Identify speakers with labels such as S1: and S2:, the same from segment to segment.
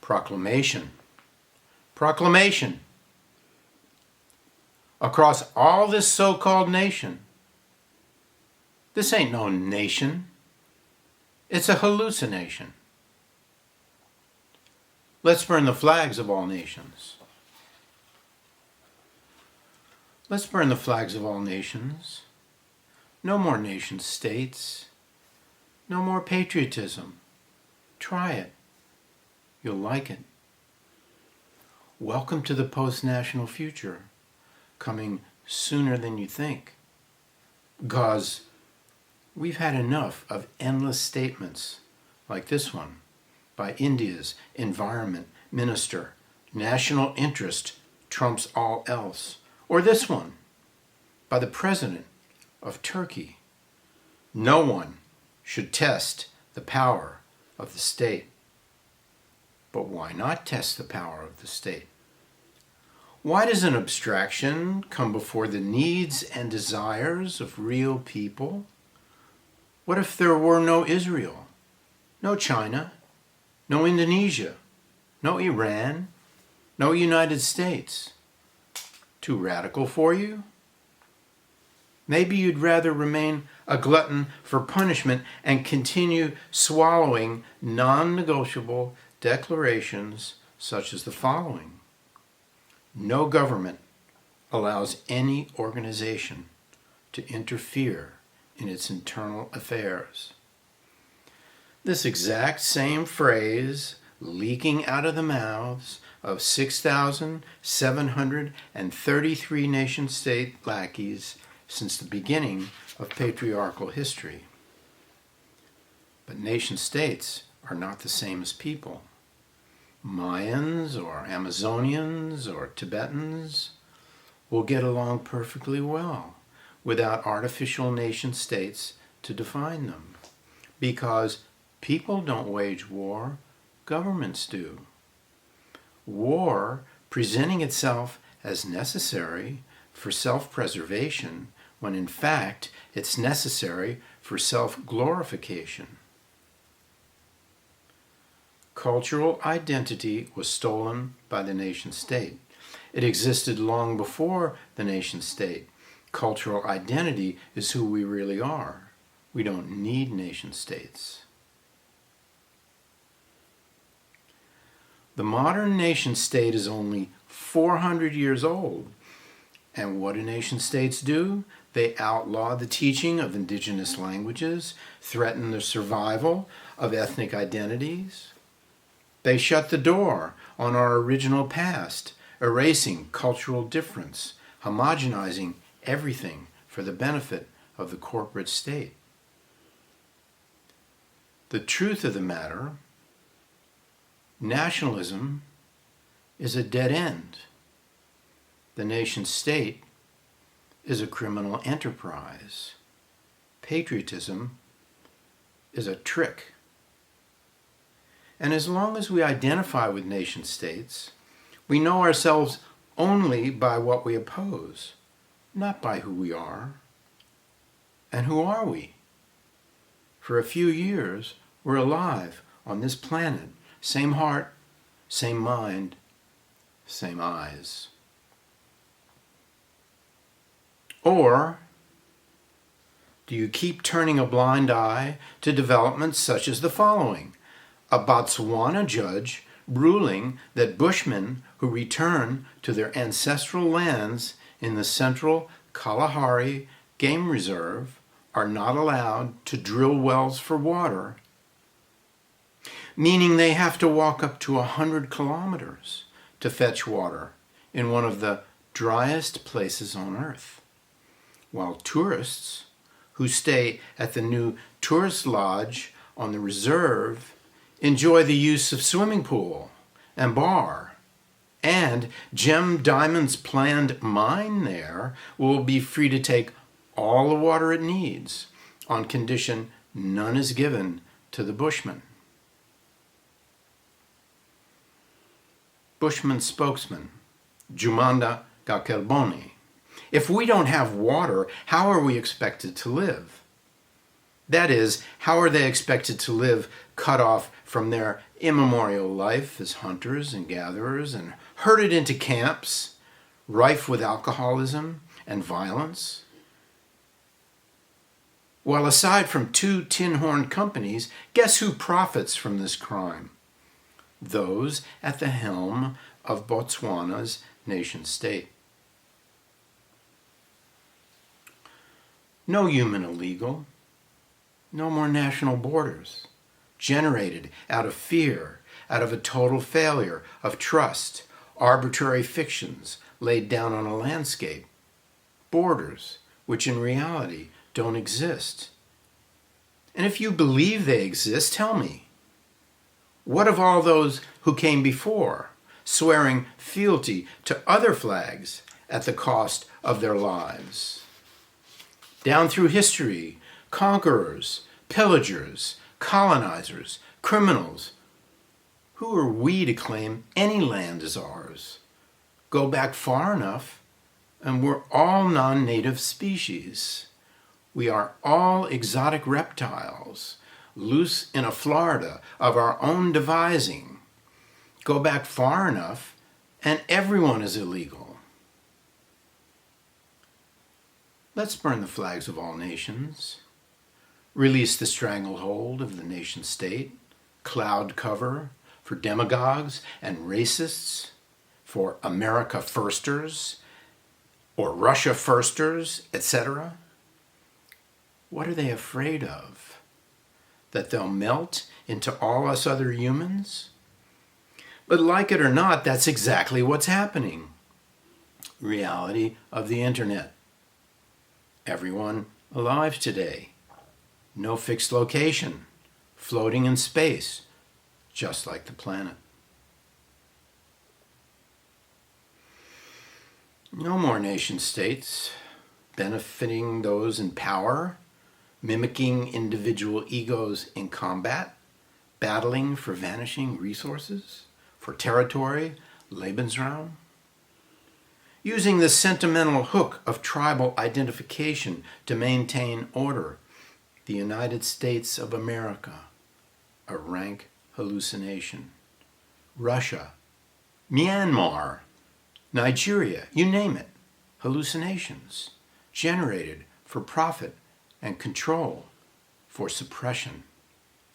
S1: Proclamation. Proclamation. Across all this so-called nation. This ain't no nation. It's a hallucination. Let's burn the flags of all nations. Let's burn the flags of all nations. No more nation states. No more patriotism. Try it. You'll like it. Welcome to the post-national future, coming sooner than you think. Because we've had enough of endless statements like this one by India's environment minister, national interest trumps all else. Or this one by the president of Turkey, no one should test the power of the state. But why not test the power of the state? Why does an abstraction come before the needs and desires of real people? What if there were no Israel, no China, no Indonesia, no Iran, no United States? Too radical for you? Maybe you'd rather remain a glutton for punishment and continue swallowing non-negotiable declarations such as the following. No government allows any organization to interfere in its internal affairs. This exact same phrase leaking out of the mouths of 6,733 nation-state lackeys since the beginning of patriarchal history. But nation-states are not the same as people. Mayans or Amazonians or Tibetans will get along perfectly well without artificial nation-states to define them, because people don't wage war, governments do. War presenting itself as necessary for self-preservation when in fact it's necessary for self-glorification. Cultural identity was stolen by the nation-state. It existed long before the nation-state. Cultural identity is who we really are. We don't need nation-states. The modern nation-state is only 400 years old. And what do nation-states do? They outlaw the teaching of indigenous languages, threaten the survival of ethnic identities. They shut the door on our original past, erasing cultural difference, homogenizing everything for the benefit of the corporate state. The truth of the matter, nationalism is a dead end. The nation-state is a criminal enterprise. Patriotism is a trick. And as long as we identify with nation-states, we know ourselves only by what we oppose, not by who we are. And who are we? For a few years, we're alive on this planet. Same heart, same mind, same eyes. Or do you keep turning a blind eye to developments such as the following? A Botswana judge ruling that Bushmen who return to their ancestral lands in the central Kalahari Game Reserve are not allowed to drill wells for water, meaning they have to walk up to 100 kilometers to fetch water in one of the driest places on earth, while tourists who stay at the new tourist lodge on the reserve enjoy the use of swimming pool and bar, and Gem Diamond's planned mine there will be free to take all the water it needs on condition none is given to the Bushmen. Bushman spokesman Jumanda Gakelboni: if we don't have water, how are we expected to live? That is, how are they expected to live cut off from their immemorial life as hunters and gatherers and herded into camps, rife with alcoholism and violence? While aside from two tin-horn companies, guess who profits from this crime? Those at the helm of Botswana's nation-state. No human illegal, no more national borders, generated out of fear, out of a total failure of trust, arbitrary fictions laid down on a landscape, borders which in reality don't exist. And if you believe they exist, tell me, what of all those who came before, swearing fealty to other flags at the cost of their lives? Down through history, conquerors, pillagers, colonizers, criminals. Who are we to claim any land as ours? Go back far enough, and we're all non-native species. We are all exotic reptiles, loose in a Florida of our own devising. Go back far enough, and everyone is illegal. Let's burn the flags of all nations. Release the stranglehold of the nation state, cloud cover for demagogues and racists, for America firsters, or Russia firsters, etc. What are they afraid of? That they'll melt into all us other humans? But like it or not, that's exactly what's happening. Reality of the internet. Everyone alive today. No fixed location. Floating in space, just like the planet. No more nation states benefiting those in power, mimicking individual egos in combat, battling for vanishing resources, for territory, Lebensraum. Using the sentimental hook of tribal identification to maintain order, the United States of America, a rank hallucination. Russia, Myanmar, Nigeria, you name it, hallucinations generated for profit and control, for suppression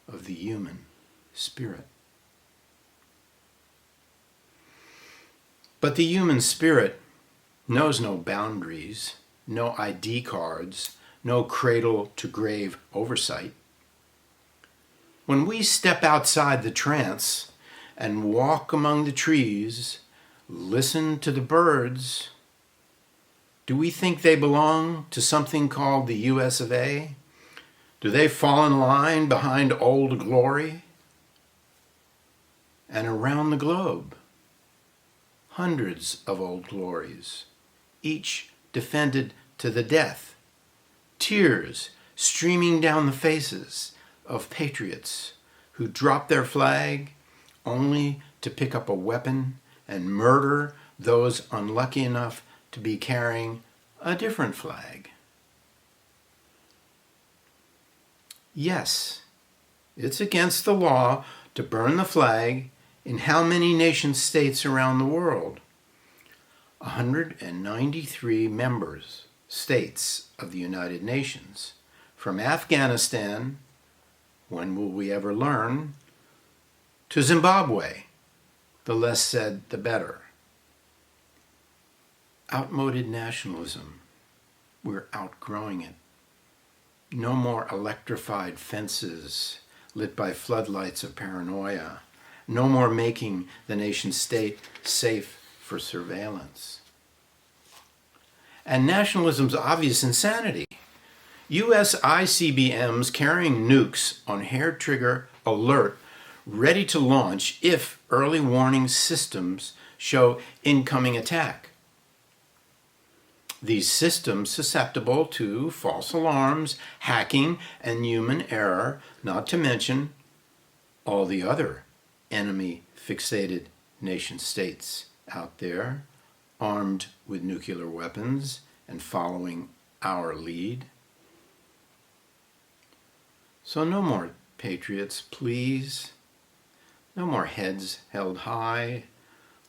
S1: of the human spirit. But the human spirit knows no boundaries, no ID cards, no cradle-to-grave oversight. When we step outside the trance and walk among the trees, listen to the birds, do we think they belong to something called the US of A? Do they fall in line behind Old Glory? And around the globe, hundreds of Old Glories, each defended to the death, tears streaming down the faces of patriots who drop their flag only to pick up a weapon and murder those unlucky enough to be carrying a different flag. Yes, it's against the law to burn the flag in how many nation states around the world? 193 members, states of the United Nations. From Afghanistan, when will we ever learn, to Zimbabwe, the less said the better. Outmoded nationalism, we're outgrowing it. No more electrified fences lit by floodlights of paranoia. No more making the nation state safe for surveillance. And nationalism's obvious insanity. US ICBMs carrying nukes on hair-trigger alert, ready to launch if early warning systems show incoming attack. These systems susceptible to false alarms, hacking, and human error, not to mention all the other enemy-fixated nation states out there, armed with nuclear weapons and following our lead. So no more patriots, please. No more heads held high,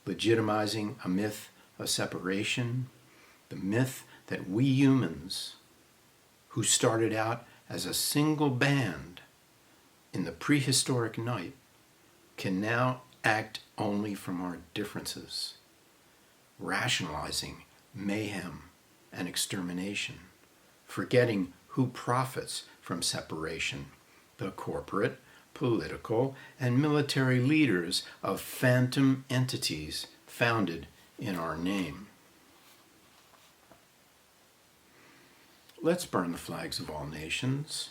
S1: legitimizing a myth of separation, the myth that we humans, who started out as a single band in the prehistoric night, can now act only from our differences, rationalizing mayhem and extermination, forgetting who profits from separation, the corporate, political, and military leaders of phantom entities founded in our name. Let's burn the flags of all nations.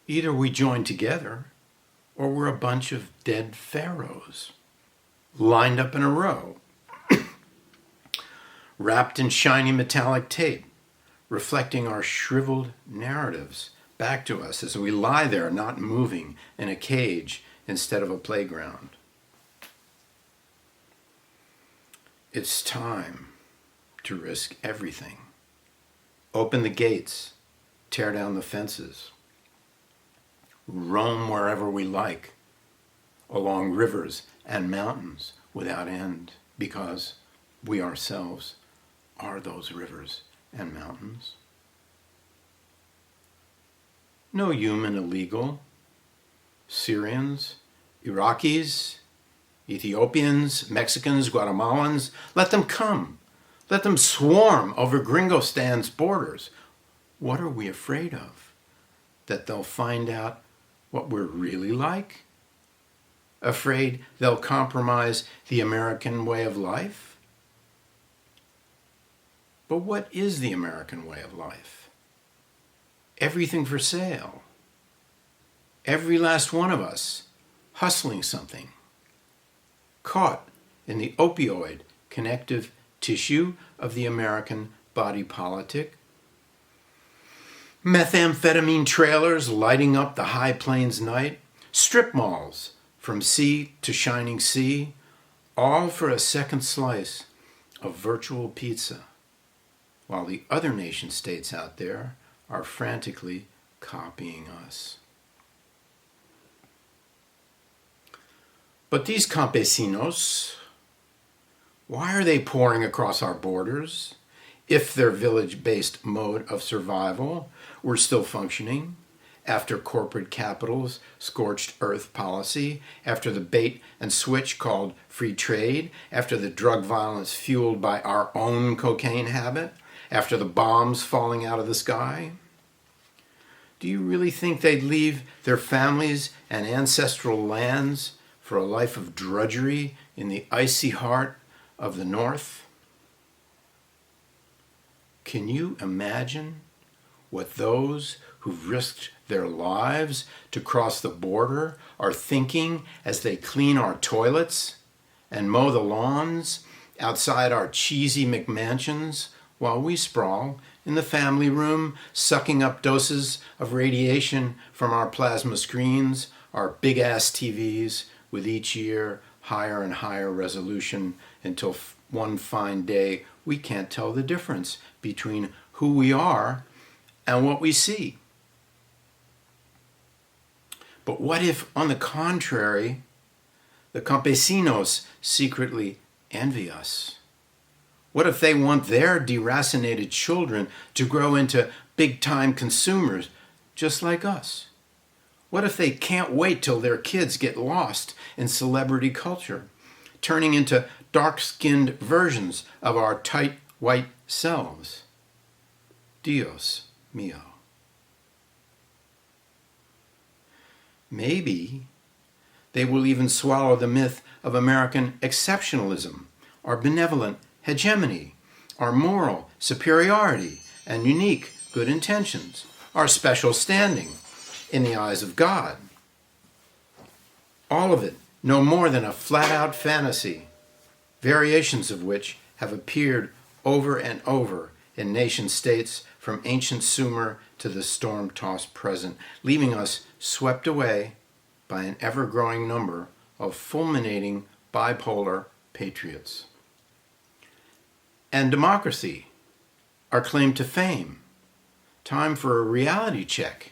S1: Either we join together, or we're a bunch of dead pharaohs, lined up in a row, wrapped in shiny metallic tape, reflecting our shriveled narratives back to us as we lie there not moving in a cage instead of a playground. It's time to risk everything. Open the gates, tear down the fences, roam wherever we like, along rivers and mountains without end, because we ourselves are those rivers and mountains. No human illegal. Syrians, Iraqis, Ethiopians, Mexicans, Guatemalans, let them come. Let them swarm over Gringostan's borders. What are we afraid of? That they'll find out what we're really like? Afraid they'll compromise the American way of life? But what is the American way of life? Everything for sale. Every last one of us hustling something. Caught in the opioid connective tissue of the American body politic. Methamphetamine trailers lighting up the high plains night. Strip malls from sea to shining sea. All for a second slice of virtual pizza. While the other nation states out there are frantically copying us. But these campesinos, why are they pouring across our borders if their village-based mode of survival were still functioning after corporate capital's scorched earth policy, after the bait and switch called free trade, after the drug violence fueled by our own cocaine habit, after the bombs falling out of the sky? Do you really think they'd leave their families and ancestral lands for a life of drudgery in the icy heart of the North? Can you imagine what those who've risked their lives to cross the border are thinking as they clean our toilets and mow the lawns outside our cheesy McMansions while we sprawl in the family room, sucking up doses of radiation from our plasma screens, our big-ass TVs, with each year higher and higher resolution until one fine day we can't tell the difference between who we are and what we see? But what if, on the contrary, the campesinos secretly envy us? What if they want their deracinated children to grow into big-time consumers just like us? What if they can't wait till their kids get lost in celebrity culture, turning into dark-skinned versions of our tight white selves? Dios mío. Maybe they will even swallow the myth of American exceptionalism, our benevolent hegemony, our moral superiority and unique good intentions, our special standing in the eyes of God. All of it no more than a flat-out fantasy, variations of which have appeared over and over in nation-states from ancient Sumer to the storm-tossed present, leaving us swept away by an ever-growing number of fulminating bipolar patriots. And democracy, our claim to fame. Time for a reality check.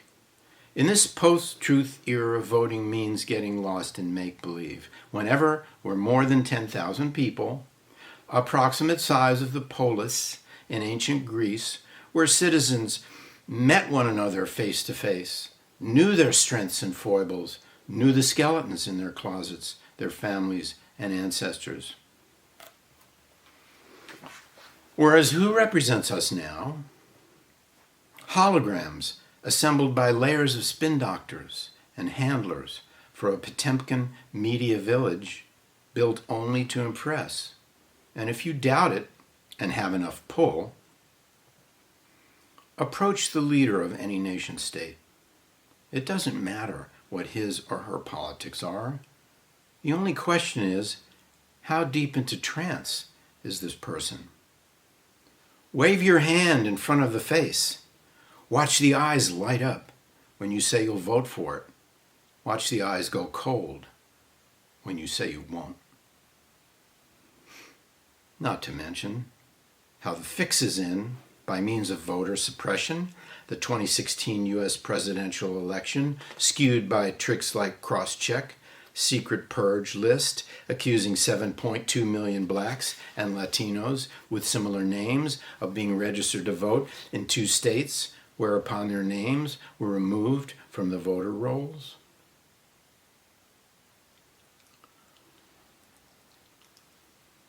S1: In this post-truth era, voting means getting lost in make-believe. Whenever we're more than 10,000 people, approximate size of the polis in ancient Greece, where citizens met one another face to face, knew their strengths and foibles, knew the skeletons in their closets, their families and ancestors. Whereas who represents us now? Holograms assembled by layers of spin doctors and handlers for a Potemkin media village built only to impress. And if you doubt it and have enough pull, approach the leader of any nation state. It doesn't matter what his or her politics are. The only question is, how deep into trance is this person? Wave your hand in front of the face. Watch the eyes light up when you say you'll vote for it. Watch the eyes go cold when you say you won't. Not to mention how the fix is in by means of voter suppression, the 2016 U.S. presidential election skewed by tricks like cross-check, secret purge list accusing 7.2 million blacks and Latinos with similar names of being registered to vote in 2 states, whereupon their names were removed from the voter rolls.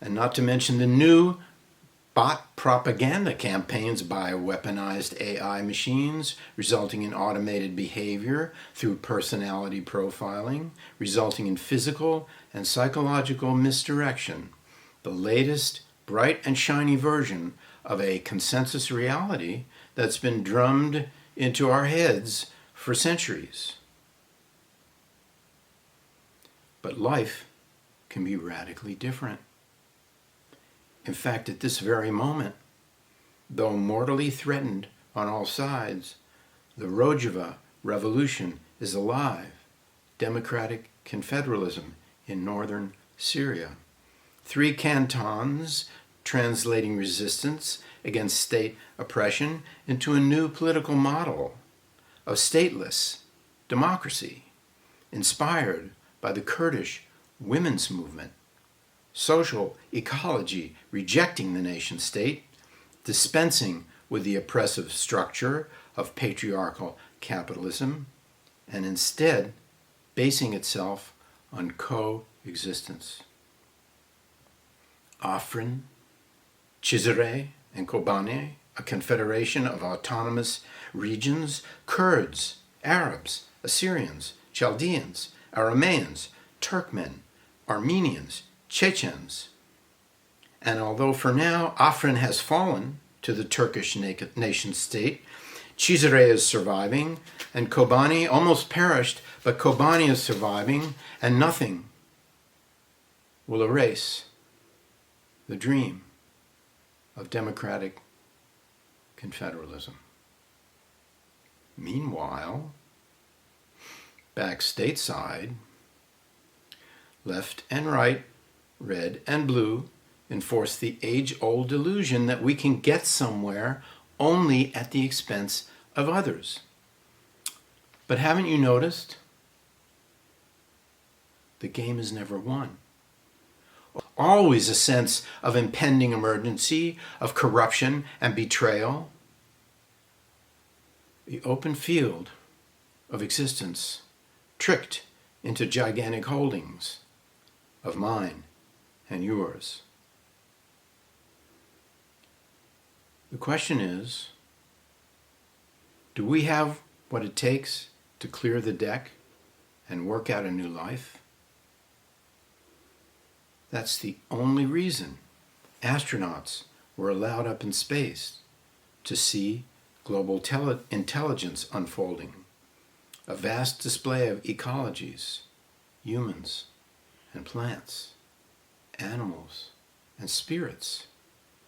S1: And not to mention the new bot propaganda campaigns by weaponized AI machines, resulting in automated behavior through personality profiling, resulting in physical and psychological misdirection. The latest, bright and shiny version of a consensus reality that's been drummed into our heads for centuries. But life can be radically different. In fact, at this very moment, though mortally threatened on all sides, the Rojava revolution is alive. Democratic confederalism in northern Syria. 3 cantons translating resistance against state oppression into a new political model of stateless democracy, inspired by the Kurdish women's movement. Social ecology rejecting the nation state, dispensing with the oppressive structure of patriarchal capitalism, and instead basing itself on coexistence. Afrin, Cizre, and Kobane, a confederation of autonomous regions, Kurds, Arabs, Assyrians, Chaldeans, Arameans, Turkmen, Armenians, Chechens. And although for now Afrin has fallen to the Turkish nation state, Cizre is surviving, and Kobane almost perished, but Kobane is surviving, and nothing will erase the dream of democratic confederalism. Meanwhile, back stateside, left and right, red and blue, enforce the age-old delusion that we can get somewhere only at the expense of others. But haven't you noticed? The game is never won. Always a sense of impending emergency, of corruption and betrayal. The open field of existence, tricked into gigantic holdings of mine and yours. The question is, do we have what it takes to clear the deck and work out a new life? That's the only reason astronauts were allowed up in space, to see global intelligence unfolding, a vast display of ecologies, humans and plants, animals and spirits,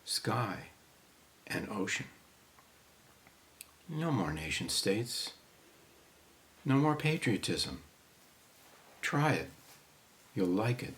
S1: sky and ocean. No more nation states. No more patriotism. Try it. You'll like it.